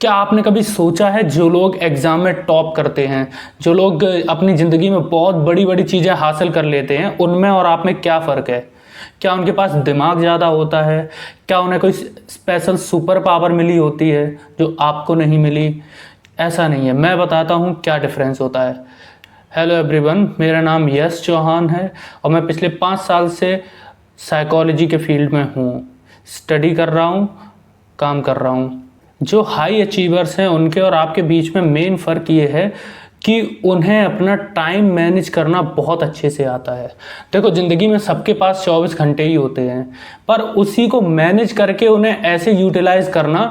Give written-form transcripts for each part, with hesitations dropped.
क्या आपने कभी सोचा है जो लोग एग्ज़ाम में टॉप करते हैं, जो लोग अपनी ज़िंदगी में बहुत बड़ी बड़ी चीज़ें हासिल कर लेते हैं, उनमें और आप में क्या फ़र्क है? क्या उनके पास दिमाग ज़्यादा होता है? क्या उन्हें कोई स्पेशल सुपर पावर मिली होती है जो आपको नहीं मिली? ऐसा नहीं है, मैं बताता हूँ क्या डिफरेंस होता है। हेलो एवरीवन, मेरा नाम यश चौहान है और मैं पिछले 5 साल से साइकोलॉजी के फील्ड में हूँ। स्टडी कर रहा हूँ, काम कर रहा हूँ। जो हाई अचीवर्स हैं उनके और आपके बीच में मेन फ़र्क ये है कि उन्हें अपना टाइम मैनेज करना बहुत अच्छे से आता है। देखो, ज़िंदगी में सबके पास 24 घंटे ही होते हैं, पर उसी को मैनेज करके उन्हें ऐसे यूटिलाइज़ करना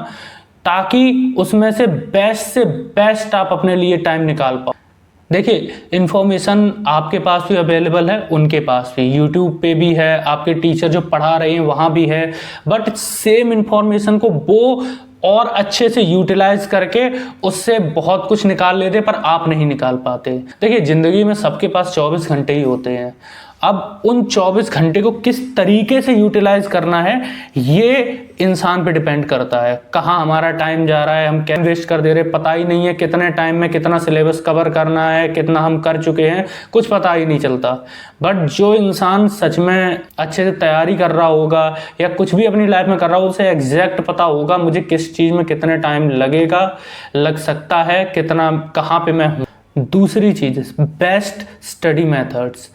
ताकि उसमें से बेस्ट आप अपने लिए टाइम निकाल पाओ। देखिए, इन्फॉर्मेशन आपके पास भी अवेलेबल है, उनके पास भी यूट्यूब पे भी है, आपके टीचर जो पढ़ा रहे हैं वहाँ भी है, बट सेम इन्फॉर्मेशन को वो और अच्छे से यूटिलाइज करके उससे बहुत कुछ निकाल लेते, पर आप नहीं निकाल पाते। देखिए, ज़िंदगी में सबके पास 24 घंटे ही होते हैं। अब उन 24 घंटे को किस तरीके से यूटिलाइज करना है ये इंसान पे डिपेंड करता है। कहाँ हमारा टाइम जा रहा है, हम क्या वेस्ट कर दे रहे हैं, पता ही नहीं है। कितने टाइम में कितना सिलेबस कवर करना है, कितना हम कर चुके हैं, कुछ पता ही नहीं चलता। बट जो इंसान सच में अच्छे से तैयारी कर रहा होगा या कुछ भी अपनी लाइफ में कर रहा होगा, उसे एग्जैक्ट पता होगा मुझे किस चीज़ में कितने टाइम लगेगा, लग सकता है, कितना, कहाँ पे मैं हूँ। दूसरी चीज़, बेस्ट स्टडी मेथड्स।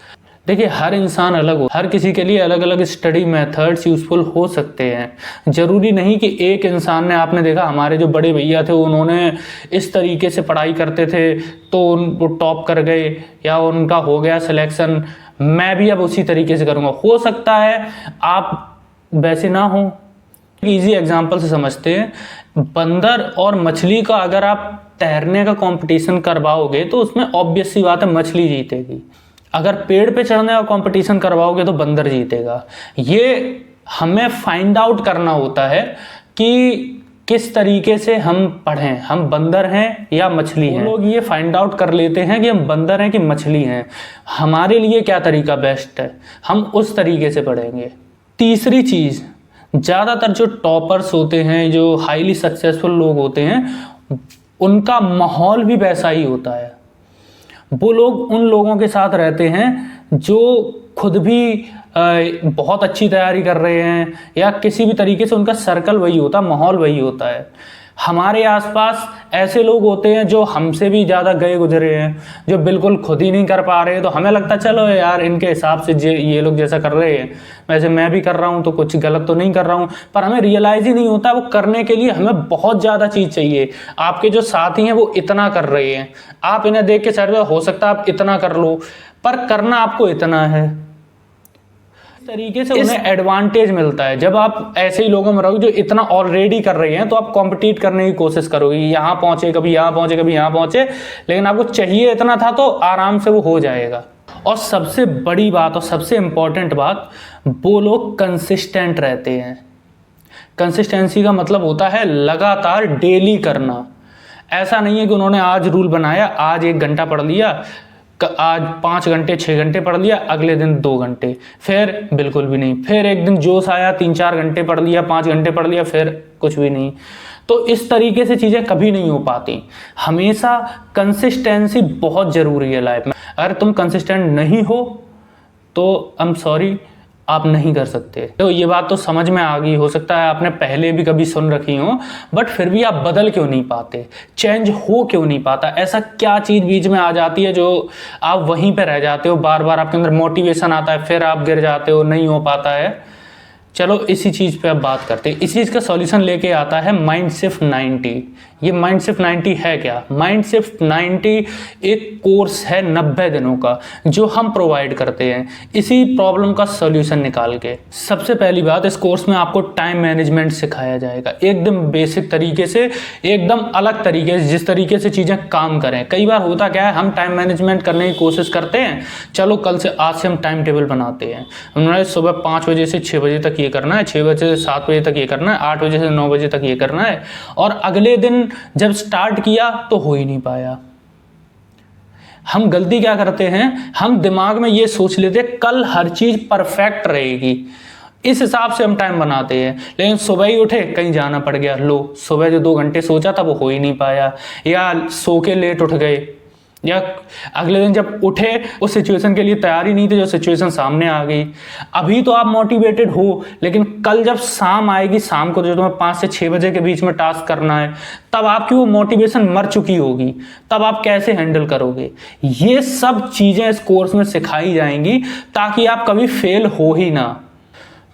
देखिए, हर इंसान अलग हो, हर किसी के लिए अलग अलग स्टडी मेथड्स यूज़फुल हो सकते हैं। ज़रूरी नहीं कि एक इंसान ने, आपने देखा हमारे जो बड़े भैया थे उन्होंने इस तरीके से पढ़ाई करते थे तो वो टॉप कर गए या उनका हो गया सिलेक्शन, मैं भी अब उसी तरीके से करूँगा। हो सकता है आप वैसे ना हो। ईजी एग्जाम्पल से समझते हैं, बंदर और मछली का अगर आप तैरने का कंपटीशन करवाओगे तो उसमें ऑब्वियस सी बात है मछली जीतेगी। अगर पेड़ पे चढ़ने का कंपटीशन करवाओगे तो बंदर जीतेगा। ये हमें फाइंड आउट करना होता है कि किस तरीके से हम पढ़ें, हम बंदर हैं या मछली हैं। लोग ये फाइंड आउट कर लेते हैं कि हम बंदर हैं कि मछली हैं। हमारे लिए क्या तरीका बेस्ट है, हम उस तरीके से पढ़ेंगे। तीसरी चीज़, ज़्यादातर जो टॉपर्स होते हैं, जो हाईली सक्सेसफुल लोग होते हैं, उनका माहौल भी वैसा ही होता है। वो लोग उन लोगों के साथ रहते हैं जो खुद भी बहुत अच्छी तैयारी कर रहे हैं या किसी भी तरीके से उनका सर्कल वही होता है, माहौल वही होता है। हमारे आसपास ऐसे लोग होते हैं जो हमसे भी ज़्यादा गए गुजरे हैं, जो बिल्कुल खुद ही नहीं कर पा रहे, तो हमें लगता है चलो यार इनके हिसाब से ये लोग जैसा कर रहे हैं वैसे मैं भी कर रहा हूँ, तो कुछ गलत तो नहीं कर रहा हूँ। पर हमें रियलाइज़ ही नहीं होता, वो करने के लिए हमें बहुत ज़्यादा चीज़ चाहिए। आपके जो साथी हैं वो इतना कर रहे हैं, आप इन्हें देख के शायद हो सकता है आप इतना कर लो, पर करना आपको इतना है। तरीके से उन्हें एडवांटेज मिलता है। जब आप ऐसे ही लोगों में रहोगे जो इतना ऑलरेडी कर रहे हैं तो आप कॉम्पिटिट करने की कोशिश करोगे, यहाँ पहुंचे, कभी यहाँ पहुंचे, कभी यहाँ पहुंचे, लेकिन आपको चाहिए इतना था तो आराम से वो हो जाएगा। और सबसे बड़ी बात और सबसे इंपॉर्टेंट बात, वो लोग कंसिस्टेंट रहते हैं। कंसिस्टेंसी का मतलब होता है लगातार डेली करना। ऐसा नहीं है कि उन्होंने आज रूल बनाया, आज 1 घंटा पढ़ लिया, आज 5 घंटे 6 घंटे पढ़ लिया, अगले दिन 2 घंटे, फिर बिल्कुल भी नहीं, फिर एक दिन जोश आया 3-4 घंटे पढ़ लिया, 5 घंटे पढ़ लिया, फिर कुछ भी नहीं। तो इस तरीके से चीज़ें कभी नहीं हो पाती। हमेशा कंसिस्टेंसी बहुत ज़रूरी है लाइफ में। अगर तुम कंसिस्टेंट नहीं हो तो आई एम सॉरी, आप नहीं कर सकते। तो ये बात तो समझ में आ गई, हो सकता है आपने पहले भी कभी सुन रखी हो, बट फिर भी आप बदल क्यों नहीं पाते, चेंज हो क्यों नहीं पाता? ऐसा क्या चीज़ बीच में आ जाती है जो आप वहीं पे रह जाते हो, बार बार आपके अंदर मोटिवेशन आता है, फिर आप गिर जाते हो, नहीं हो पाता है। चलो इसी चीज़ पे अब बात करते हैं। इस चीज़ का सॉल्यूशन लेके आता है माइंड शिफ्ट 90। ये माइंड शिफ्ट 90 है क्या? माइंड शिफ्ट 90 एक कोर्स है 90 दिनों का जो हम प्रोवाइड करते हैं इसी प्रॉब्लम का सॉल्यूशन निकाल के। सबसे पहली बात, इस कोर्स में आपको टाइम मैनेजमेंट सिखाया जाएगा, एकदम बेसिक तरीके से, एकदम अलग तरीके से, जिस तरीके से चीज़ें काम करें। कई बार होता क्या है, हम टाइम मैनेजमेंट करने की कोशिश करते हैं, चलो कल से, आज से हम टाइम टेबल बनाते हैं, हमने सुबह 5 बजे से 6 बजे तक ये करना है, 6 बजे से 7 बजे तक ये करना है, 8 बजे से 9 बजे तक ये करना है, और अगले दिन जब स्टार्ट किया तो हो ही नहीं पाया। हम गलती क्या करते हैं, हम दिमाग में ये सोच लेते हैं कल हर चीज परफेक्ट रहेगी, इस हिसाब से हम टाइम बनाते हैं। लेकिन सुबह ही उठे, कहीं जाना पड़ गया, लो सुबह जो 2 घंटे सोचा था वो हो ही नहीं पाया, या सो के लेट उठ गए, या अगले दिन जब उठे उस सिचुएशन के लिए तैयार ही नहीं थे, जो सिचुएशन सामने आ गई। अभी तो आप मोटिवेटेड हो, लेकिन कल जब शाम आएगी, शाम को जो तुम्हें 5 से 6 बजे के बीच में टास्क करना है, तब आपकी वो मोटिवेशन मर चुकी होगी। तब आप कैसे हैंडल करोगे? ये सब चीजें इस कोर्स में सिखाई जाएंगी ताकि आप कभी फेल हो ही ना।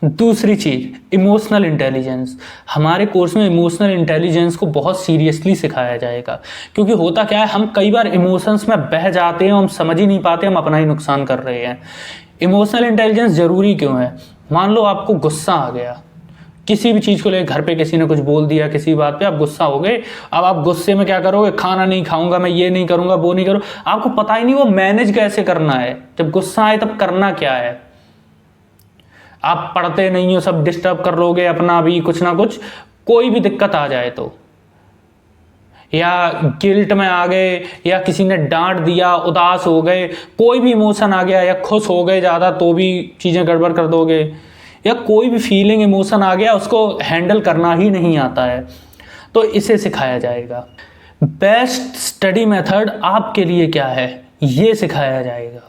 दूसरी चीज, इमोशनल इंटेलिजेंस। हमारे कोर्स में इमोशनल इंटेलिजेंस को बहुत सीरियसली सिखाया जाएगा, क्योंकि होता क्या है, हम कई बार इमोशंस में बह जाते हैं, हम समझ ही नहीं पाते हम अपना ही नुकसान कर रहे हैं। इमोशनल इंटेलिजेंस जरूरी क्यों है? मान लो आपको गुस्सा आ गया किसी भी चीज़ को लेकर, घर पे किसी ने कुछ बोल दिया, किसी बात पे आप गुस्सा हो गए। अब आप गुस्से में क्या करोगे? खाना नहीं खाऊंगा, मैं ये नहीं करूंगा, वो नहीं करूँ। आपको पता ही नहीं वो मैनेज कैसे करना है। जब गुस्सा आए तब करना क्या है। आप पढ़ते नहीं हो, सब डिस्टर्ब कर लोगे अपना भी कुछ ना कुछ, कोई भी दिक्कत आ जाए तो, या गिल्ट में आ गए, या किसी ने डांट दिया, उदास हो गए, कोई भी इमोशन आ गया, या खुश हो गए ज़्यादा तो भी चीज़ें गड़बड़ कर दोगे, या कोई भी फीलिंग इमोशन आ गया उसको हैंडल करना ही नहीं आता है, तो इसे सिखाया जाएगा। बेस्ट स्टडी मेथड आपके लिए क्या है, ये सिखाया जाएगा।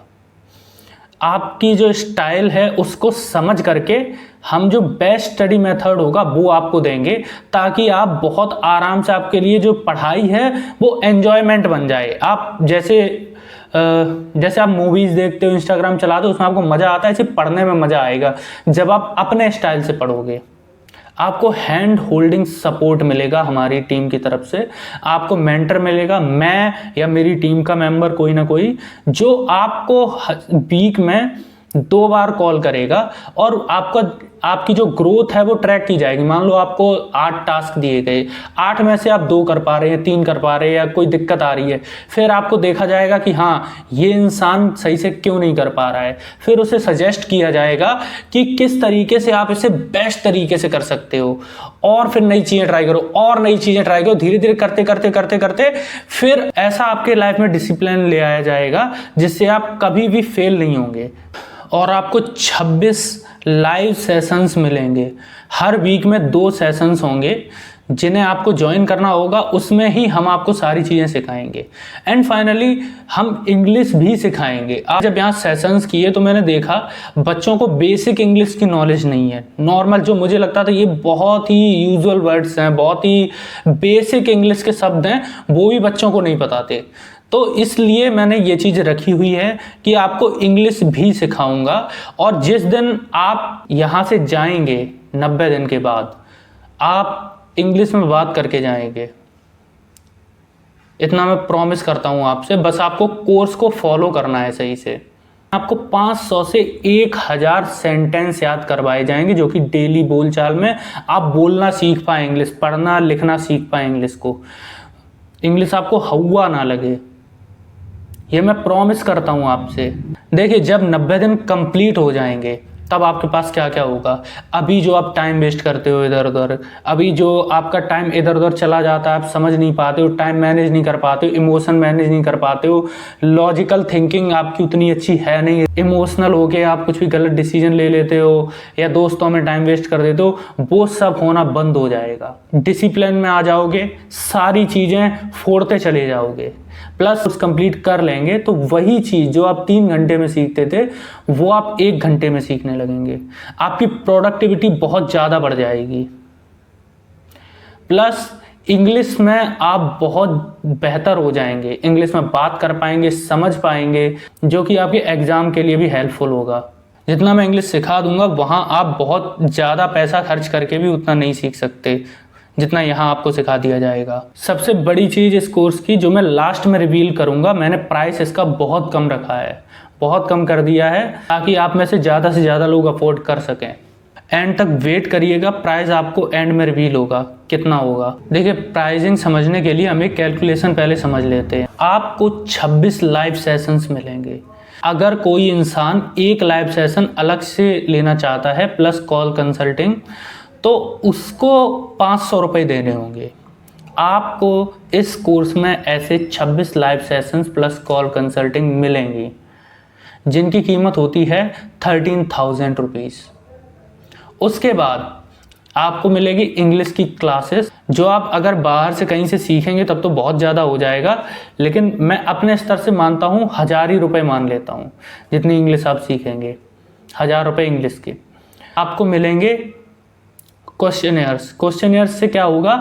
आपकी जो स्टाइल है उसको समझ करके हम जो बेस्ट स्टडी मेथड होगा वो आपको देंगे, ताकि आप बहुत आराम से, आपके लिए जो पढ़ाई है वो एन्जॉयमेंट बन जाए। आप जैसे आप मूवीज़ देखते हो, इंस्टाग्राम चलाते हो, उसमें आपको मज़ा आता है, सिर्फ पढ़ने में मज़ा आएगा जब आप अपने स्टाइल से पढ़ोगे। आपको हैंड होल्डिंग सपोर्ट मिलेगा हमारी टीम की तरफ से, आपको मेंटर मिलेगा, मैं या मेरी टीम का मेंबर कोई ना कोई, जो आपको वीक में 2 बार कॉल करेगा, और आपकी जो ग्रोथ है वो ट्रैक की जाएगी। मान लो आपको 8 टास्क दिए गए, 8 में से आप 2 कर पा रहे हैं, 3 कर पा रहे हैं, या कोई दिक्कत आ रही है, फिर आपको देखा जाएगा कि हाँ ये इंसान सही से क्यों नहीं कर पा रहा है। फिर उसे सजेस्ट किया जाएगा कि किस तरीके से आप इसे बेस्ट तरीके से कर सकते हो, और फिर नई चीज़ें ट्राई करो, और नई चीज़ें ट्राई करो। धीरे धीरे करते करते करते करते फिर ऐसा आपके लाइफ में डिसिप्लिन ले आया जाएगा जिससे आप कभी भी फेल नहीं होंगे। और आपको 26 लाइव सेशंस मिलेंगे, हर वीक में 2 सेशंस होंगे जिन्हें आपको ज्वाइन करना होगा। उसमें ही हम आपको सारी चीज़ें सिखाएंगे। एंड फाइनली हम इंग्लिश भी सिखाएंगे। आज जब यहाँ सेशंस किए तो मैंने देखा बच्चों को बेसिक इंग्लिश की नॉलेज नहीं है। नॉर्मल जो मुझे लगता था ये बहुत ही यूजुअल वर्ड्स हैं, बहुत ही बेसिक इंग्लिश के शब्द हैं, वो भी बच्चों को नहीं पता थे। तो इसलिए मैंने ये चीज़ रखी हुई है कि आपको इंग्लिश भी सिखाऊंगा। और जिस दिन आप यहाँ से जाएंगे 90 दिन के बाद, आप इंग्लिश में बात करके जाएंगे, इतना मैं प्रॉमिस करता हूँ आपसे। बस आपको कोर्स को फॉलो करना है सही से। आपको 500 से 1000 सेंटेंस याद करवाए जाएंगे, जो कि डेली बोलचाल में आप बोलना सीख पाए, इंग्लिश पढ़ना लिखना सीख पाए, इंग्लिश को, इंग्लिश आपको हवा ना लगे, ये मैं प्रॉमिस करता हूँ आपसे। देखिए जब 90 दिन कंप्लीट हो जाएंगे तब आपके पास क्या क्या होगा। अभी जो आप टाइम वेस्ट करते हो इधर उधर, अभी जो आपका टाइम इधर उधर चला जाता है, आप समझ नहीं पाते हो, टाइम मैनेज नहीं कर पाते हो, इमोशन मैनेज नहीं कर पाते हो, लॉजिकल थिंकिंग आपकी उतनी अच्छी है नहीं, इमोशनल हो के आप कुछ भी गलत डिसीजन ले लेते हो, या दोस्तों में टाइम वेस्ट कर देते हो, वो सब होना बंद हो जाएगा। डिसिप्लिन में आ जाओगे, सारी चीज़ें फोड़ते चले जाओगे, प्लस उस कंप्लीट कर लेंगे तो वही चीज़ जो आप 3 घंटे में सीखते थे वो आप 1 घंटे में सीखने लगेंगे। आपकी प्रोडक्टिविटी बहुत ज़्यादा बढ़ जाएगी। प्लस इंग्लिश में आप बहुत बेहतर हो जाएंगे, इंग्लिश में बात कर पाएंगे, समझ पाएंगे, जो कि आपके एग्ज़ाम के लिए भी हेल्पफुल होगा। जितना मैं इंग्लिश सिखा दूंगा वहाँ आप बहुत ज़्यादा पैसा खर्च करके भी उतना नहीं सीख सकते जितना यहाँ आपको सिखा दिया जाएगा। सबसे बड़ी चीज़ इस कोर्स की जो मैं लास्ट में रिवील करूँगा, मैंने प्राइस इसका बहुत कम रखा है, बहुत कम कर दिया है, ताकि आप में से ज़्यादा लोग अफोर्ड कर सकें। एंड तक वेट करिएगा, प्राइस आपको एंड में रिवील होगा कितना होगा। देखिए प्राइसिंग समझने के लिए हम एक कैलकुलेशन पहले समझ लेते हैं। आपको 26 लाइव सेशंस मिलेंगे। अगर कोई इंसान एक लाइव सेशन अलग से लेना चाहता है प्लस कॉल कंसल्टिंग, तो उसको 500 रुपये देने होंगे। आपको इस कोर्स में ऐसे 26 live sessions plus call consulting मिलेंगी, जिनकी कीमत होती है 13,000 रुपीज़। उसके बाद आपको मिलेगी इंग्लिश की क्लासेस, जो आप अगर बाहर से कहीं से सीखेंगे तब तो बहुत ज़्यादा हो जाएगा, लेकिन मैं अपने स्तर से मानता हूँ 1000 ही रुपये मान लेता हूँ जितनी इंग्लिश आप सीखेंगे। 1000 रुपये इंग्लिश के आपको मिलेंगे। क्वेश्चनियर्स से क्या होगा,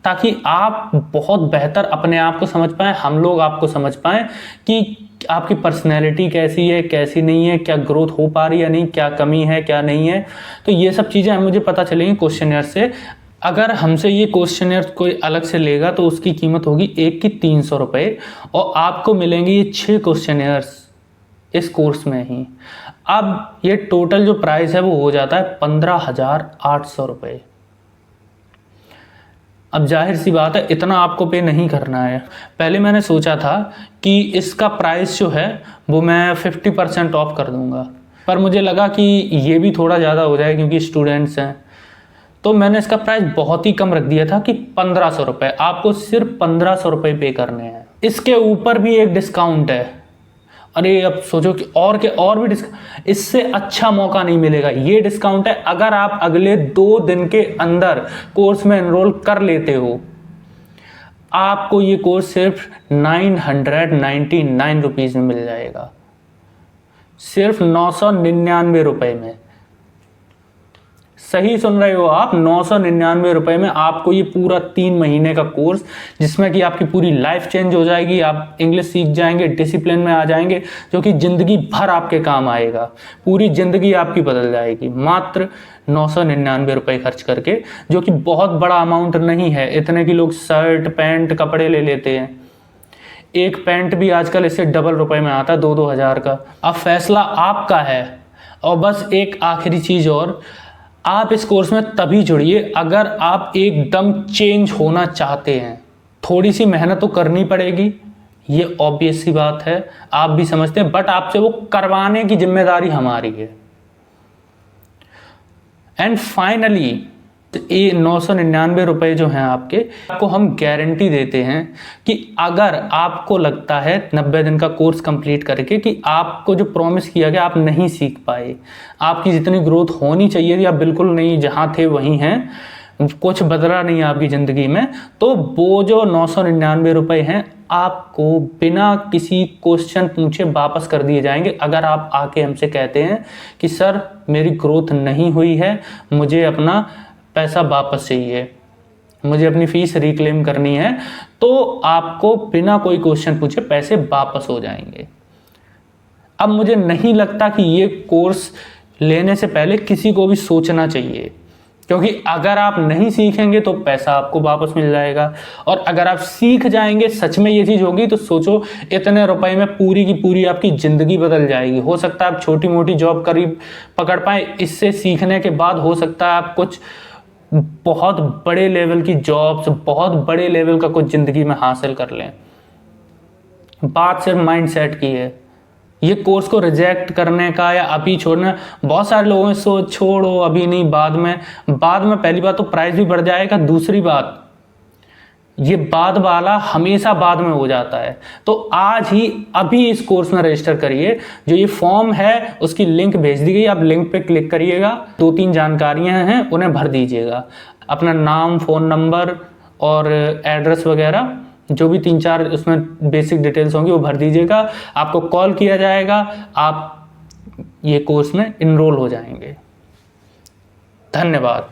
ताकि आप बहुत बेहतर अपने आप को समझ पाएँ, हम लोग आपको समझ पाएँ कि आपकी पर्सनैलिटी कैसी है, कैसी नहीं है, क्या ग्रोथ हो पा रही है नहीं, क्या कमी है, क्या नहीं है। तो ये सब चीज़ें मुझे पता चलेंगी क्वेश्चनियर से। अगर हमसे ये क्वेश्चनियर कोई अलग से लेगा तो उसकी कीमत होगी एक की 300 रुपये, और आपको मिलेंगे ये 6 क्वेश्चनियर्स इस कोर्स में ही। अब ये टोटल जो प्राइस है वो हो जाता है 15,800 रुपये। अब जाहिर सी बात है इतना आपको पे नहीं करना है। पहले मैंने सोचा था कि इसका प्राइस जो है वो मैं 50% ऑफ कर दूंगा, पर मुझे लगा कि ये भी थोड़ा ज़्यादा हो जाए क्योंकि स्टूडेंट्स हैं, तो मैंने इसका प्राइस बहुत ही कम रख दिया था कि 1500 रुपये। आपको सिर्फ 1500 रुपये पे करने हैं। इसके ऊपर भी एक डिस्काउंट है। अरे अब सोचो कि और भी डिस्काउंट, इससे अच्छा मौका नहीं मिलेगा। ये डिस्काउंट है अगर आप अगले 2 दिन के अंदर कोर्स में एनरोल कर लेते हो, आपको ये कोर्स सिर्फ 999 रुपीज़ में मिल जाएगा, सिर्फ 999 रुपये में। सही सुन रहे हो आप, 999 रुपये में आपको ये पूरा 3 महीने का कोर्स, जिसमें कि आपकी पूरी लाइफ चेंज हो जाएगी। आप इंग्लिश सीख जाएंगे, डिसिप्लिन में आ जाएंगे, जो कि ज़िंदगी भर आपके काम आएगा। पूरी ज़िंदगी आपकी बदल जाएगी मात्र 999 रुपये खर्च करके, जो कि बहुत बड़ा अमाउंट नहीं है। इतने की लोग शर्ट पैंट कपड़े ले लेते हैं। एक पैंट भी आजकल इससे डबल रुपये में आता है, 2-2 हज़ार का। अब फैसला आपका है। और बस एक आखिरी चीज़ और, आप इस कोर्स में तभी जुड़िए अगर आप एकदम चेंज होना चाहते हैं। थोड़ी सी मेहनत तो करनी पड़ेगी, ये ऑब्वियस सी बात है, आप भी समझते हैं, बट आपसे वो करवाने की जिम्मेदारी हमारी है। एंड फाइनली ये 999 रुपये जो हैं आपको हम गारंटी देते हैं कि अगर आपको लगता है 90 दिन का कोर्स कंप्लीट करके कि आपको जो प्रॉमिस किया गया आप नहीं सीख पाए, आपकी जितनी ग्रोथ होनी चाहिए थी आप बिल्कुल नहीं, जहाँ थे वहीं हैं, कुछ बदला नहीं आपकी ज़िंदगी में, तो वो जो 999 रुपये हैं आपको बिना किसी क्वेश्चन पूछे वापस कर दिए जाएंगे। अगर आप आके हमसे कहते हैं कि सर मेरी ग्रोथ नहीं हुई है, मुझे अपना पैसा वापस चाहिए, मुझे अपनी फ़ीस रिक्लेम करनी है, तो आपको बिना कोई क्वेश्चन पूछे पैसे वापस हो जाएंगे। अब मुझे नहीं लगता कि ये कोर्स लेने से पहले किसी को भी सोचना चाहिए, क्योंकि अगर आप नहीं सीखेंगे तो पैसा आपको वापस मिल जाएगा, और अगर आप सीख जाएंगे, सच में ये चीज़ होगी, तो सोचो इतने रुपए में पूरी की पूरी आपकी ज़िंदगी बदल जाएगी। हो सकता है आप छोटी मोटी जॉब करीब पकड़ पाएँ, इससे सीखने के बाद हो सकता है आप कुछ बहुत बड़े लेवल की जॉब्स, बहुत बड़े लेवल का कुछ ज़िंदगी में हासिल कर लें। बात सिर्फ माइंडसेट की है। ये कोर्स को रिजेक्ट करने का या अभी छोड़ना, बहुत सारे लोगों ने सोच छोड़ो अभी नहीं, बाद में पहली बात तो प्राइस भी बढ़ जाएगा, दूसरी बात ये बाद वाला हमेशा बाद में हो जाता है। तो आज ही अभी इस कोर्स में रजिस्टर करिए। जो ये फॉर्म है उसकी लिंक भेज दी गई, आप लिंक पे क्लिक करिएगा, 2-3 जानकारियां हैं उन्हें भर दीजिएगा, अपना नाम, फ़ोन नंबर और एड्रेस वगैरह, जो भी 3-4 उसमें बेसिक डिटेल्स होंगी वो भर दीजिएगा। आपको कॉल किया जाएगा, आप ये कोर्स में इनरोल हो जाएंगे। धन्यवाद।